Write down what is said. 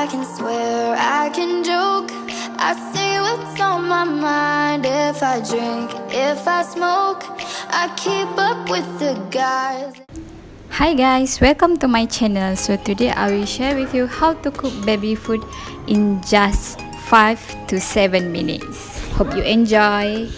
I can swear, I can joke. I say what's on my mind. If I drink, if I smoke, I keep up with the guys. Hi guys, welcome to my channel. So today I will share with you how to cook baby food in just 5 to 7 minutes. Hope you enjoy.